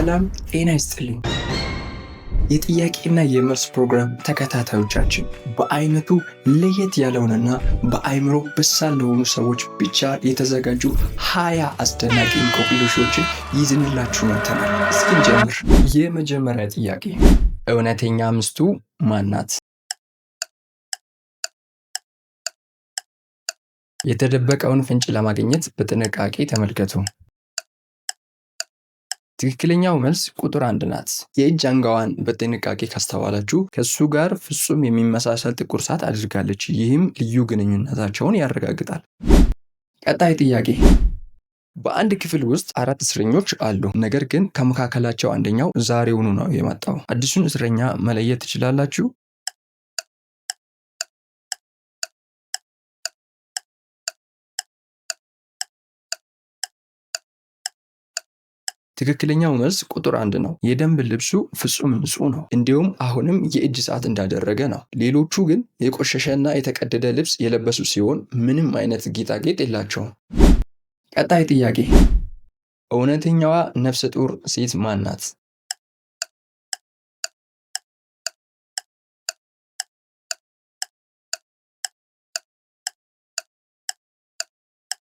ሰላም ጤና ይስጥልኝ። የጥያቄና የመልስ ፕሮግራም ተከታታዮቻችን በአይነቱ ለየት ያለውንና በአይምሮ በሳል ለሆኑ ሰዎች ብቻ የተዘጋጁ 20 አስደናቂ እንቆቅልሾችን ይዘንላችሁ መጥተናል። እስኪ እንጀምር። የመጀመሪያ ጥያቄ፣ እውነተኛ ሚስቱ ማን ናት? የተደበቀውን ፍንጭ ለማግኘት በጥንቃቄ ተመልከቱ። ትክክለኛው መልስ ቁጥር 1 ናት። የእጅ አንጓዋን በጥንቃቄ ካስተዋላችሁ ከሱ ጋር ፍጹም የሚመሳሰል ጥቁር ሰዓት አድርጋለች። ይህም ልዩ ግንኙነታቸውን ያረጋግጣል። ቀጣይ ጥያቄ፣ በአንድ ክፍል ውስጥ 4 እስረኞች አሉ። ነገር ግን ከመካከላቸው አንደኛው ዛሬውኑ ነው የመጣው። አዲሱን እስረኛ መለየት ትችላላችሁ? ትክክለኛው መልስ ቁጥር 1 ነው። የደንብ ልብሱ ፍጹም ንጹህ ነው፣ እንዲሁም አሁንም የእጅ ሰዓት እንዳደረገ ነው። ሌሎቹ ግን የቆሸሸና የተቀደደ ልብስ የለበሱ ሲሆን ምንም አይነት ጌጣጌጥ የላቸውም። ቀጣይ ጥያቄ፣ እውነተኛዋ ነፍሰ ጡር ሴት ማን ናት?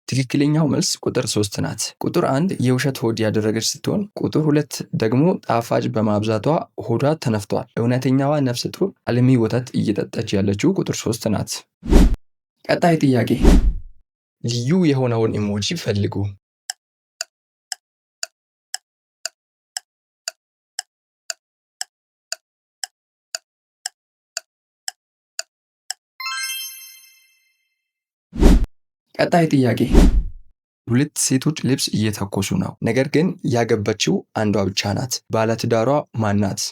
ትክክለኛው መልስ ቁጥር 3 ናት። ቁጥር 1 የውሸት ሆድ ያደረገች ስትሆን ቁጥር 2 ደግሞ ጣፋጭ በማብዛቷ ሆዷ ተነፍቷል። እውነተኛዋ ነፍሰ ጡር አልሚ ወተት እየጠጣች ያለችው ቁጥር 3 ናት። ቀጣይ ጥያቄ፣ ልዩ የሆነውን ኢሞጂ ፈልጉ። ቀጣይ ጥያቄ፣ ሁለት ሴቶች ልብስ እየተኮሱ ነው፣ ነገር ግን ያገባችው አንዷ ብቻ ናት። ባለትዳሯ ማን ናት?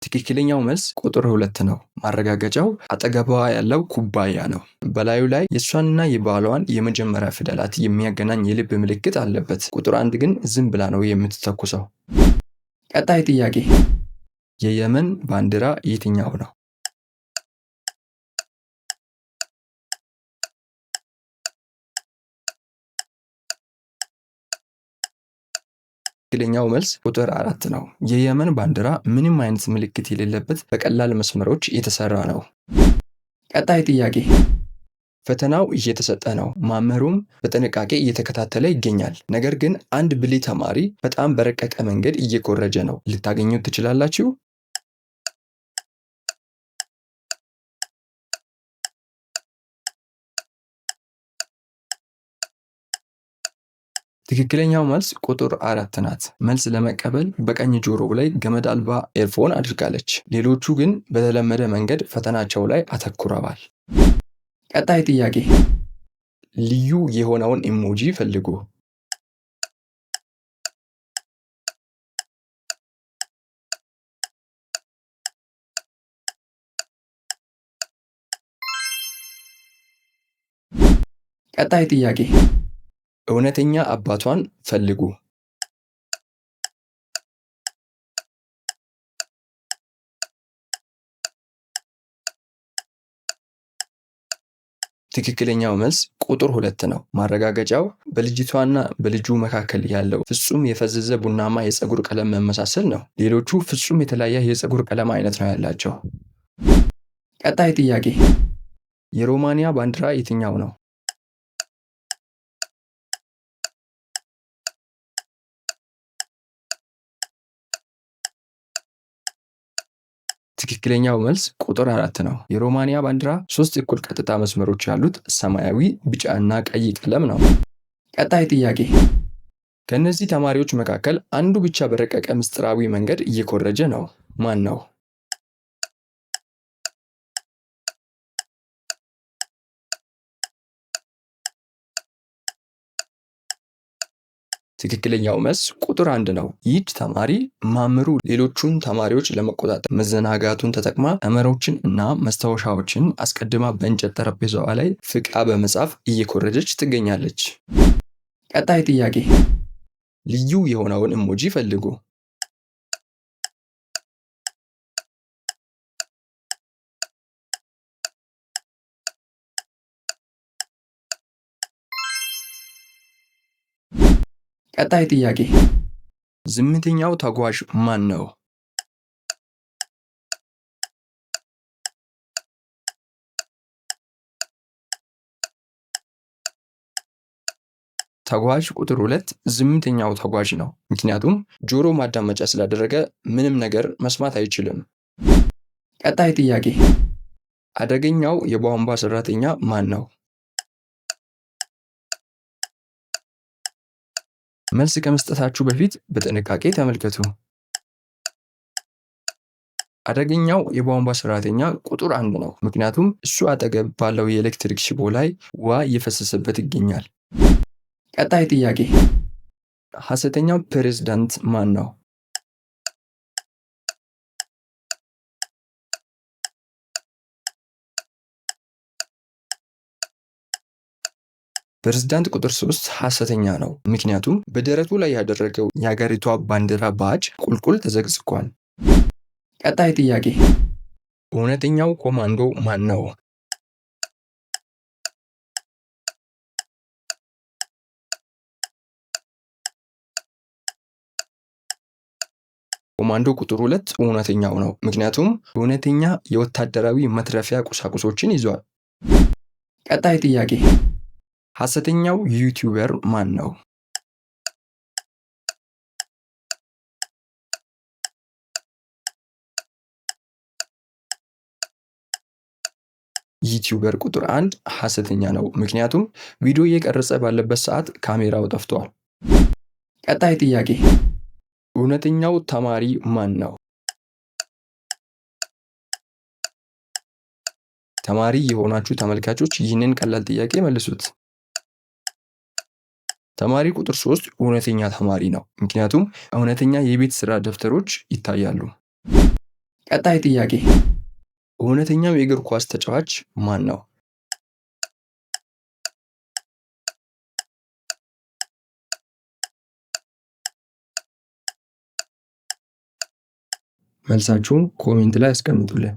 ትክክለኛው መልስ ቁጥር 2 ነው። ማረጋገጫው አጠገቧ ያለው ኩባያ ነው። በላዩ ላይ የእሷንና የባሏን የመጀመሪያ ፊደላት የሚያገናኝ የልብ ምልክት አለበት። ቁጥር 1 ግን ዝም ብላ ነው የምትተኩሰው። ቀጣይ ጥያቄ፣ የየመን ባንዲራ የትኛው ነው? ትክክለኛው መልስ ቁጥር 4 ነው። የየመን ባንዲራ ምንም አይነት ምልክት የሌለበት በቀላል መስመሮች የተሰራ ነው። ቀጣይ ጥያቄ፣ ፈተናው እየተሰጠ ነው። መምህሩም በጥንቃቄ እየተከታተለ ይገኛል። ነገር ግን አንድ ብልህ ተማሪ በጣም በረቀቀ መንገድ እየኮረጀ ነው። ልታገኙት ትችላላችሁ? ትክክለኛው መልስ ቁጥር 4 ናት። መልስ ለመቀበል በቀኝ ጆሮው ላይ ገመድ አልባ ኤርፎን አድርጋለች። ሌሎቹ ግን በተለመደ መንገድ ፈተናቸው ላይ አተኩረዋል። ቀጣይ ጥያቄ፣ ልዩ የሆነውን ኢሞጂ ፈልጉ። ቀጣይ ጥያቄ፣ እውነተኛ አባቷን ፈልጉ። ትክክለኛው መልስ ቁጥር 2 ነው። ማረጋገጫው በልጅቷና በልጁ መካከል ያለው ፍጹም የፈዘዘ ቡናማ የፀጉር ቀለም መመሳሰል ነው። ሌሎቹ ፍጹም የተለያየ የፀጉር ቀለም አይነት ነው ያላቸው። ቀጣይ ጥያቄ፣ የሮማንያ ባንዲራ የትኛው ነው? ትክክለኛው መልስ ቁጥር 4 ነው። የሮማንያ ባንዲራ 3 እኩል ቀጥታ መስመሮች ያሉት ሰማያዊ፣ ቢጫ እና ቀይ ቀለም ነው። ቀጣይ ጥያቄ፣ ከእነዚህ ተማሪዎች መካከል አንዱ ብቻ በረቀቀ ምስጢራዊ መንገድ እየኮረጀ ነው። ማን ነው? ትክክለኛው መልስ ቁጥር 1 ነው። ይህች ተማሪ መምህሩ ሌሎቹን ተማሪዎች ለመቆጣጠር መዘናጋቱን ተጠቅማ ቀመሮችን እና መስታወሻዎችን አስቀድማ በእንጨት ጠረጴዛዋ ላይ ፍቃ በመጻፍ እየኮረጀች ትገኛለች። ቀጣይ ጥያቄ፣ ልዩ የሆነውን ኢሞጂ ፈልጉ። ቀጣይ ጥያቄ፣ ዝምተኛው ተጓዥ ማን ነው? ተጓዥ ቁጥር 2 ዝምተኛው ተጓዥ ነው። ምክንያቱም ጆሮ ማዳመጫ ስላደረገ ምንም ነገር መስማት አይችልም። ቀጣይ ጥያቄ፣ አደገኛው የቧንቧ ሰራተኛ ማን ነው? መልስ ከመስጠታችሁ በፊት በጥንቃቄ ተመልከቱ። አደገኛው የቧንቧ ሰራተኛ ቁጥር 1 ነው። ምክንያቱም እሱ አጠገብ ባለው የኤሌክትሪክ ሽቦ ላይ ውሃ እየፈሰሰበት ይገኛል። ቀጣይ ጥያቄ፣ ሐሰተኛው ፕሬዝዳንት ማን ነው? ፕሬዝዳንት ቁጥር 3 ሐሰተኛ ነው። ምክንያቱም በደረቱ ላይ ያደረገው የሀገሪቷ ባንዲራ ባጅ ቁልቁል ተዘግዝቋል። ቀጣይ ጥያቄ፣ እውነተኛው ኮማንዶ ማን ነው? ኮማንዶ ቁጥር 2 እውነተኛው ነው። ምክንያቱም እውነተኛ የወታደራዊ መትረፊያ ቁሳቁሶችን ይዟል። ቀጣይ ጥያቄ፣ ሐሰተኛው ዩቲዩበር ማን ነው? ዩቲዩበር ቁጥር 1 ሐሰተኛ ነው። ምክንያቱም ቪዲዮ እየቀረጸ ባለበት ሰዓት ካሜራው ጠፍቷል። ቀጣይ ጥያቄ፣ እውነተኛው ተማሪ ማን ነው? ተማሪ የሆናችሁ ተመልካቾች ይህንን ቀላል ጥያቄ መልሱት። ተማሪ ቁጥር 3 እውነተኛ ተማሪ ነው። ምክንያቱም እውነተኛ የቤት ስራ ደብተሮች ይታያሉ። ቀጣይ ጥያቄ፣ እውነተኛው የእግር ኳስ ተጫዋች ማን ነው? መልሳችሁን ኮሜንት ላይ አስቀምጡልን።